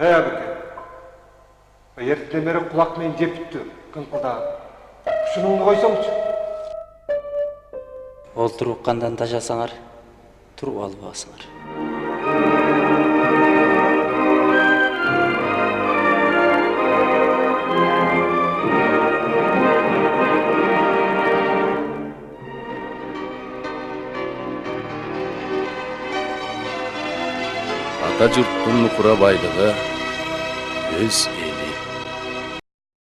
Әбіке. Ертілемері құлақ мен жеп бүтті, қыңқылдағы. Шыныңды қойсаңшы. Ол тұрып қандан тажасаңар, тұрып алып басыңар. Ата жұрттың нұқыра байлығы өз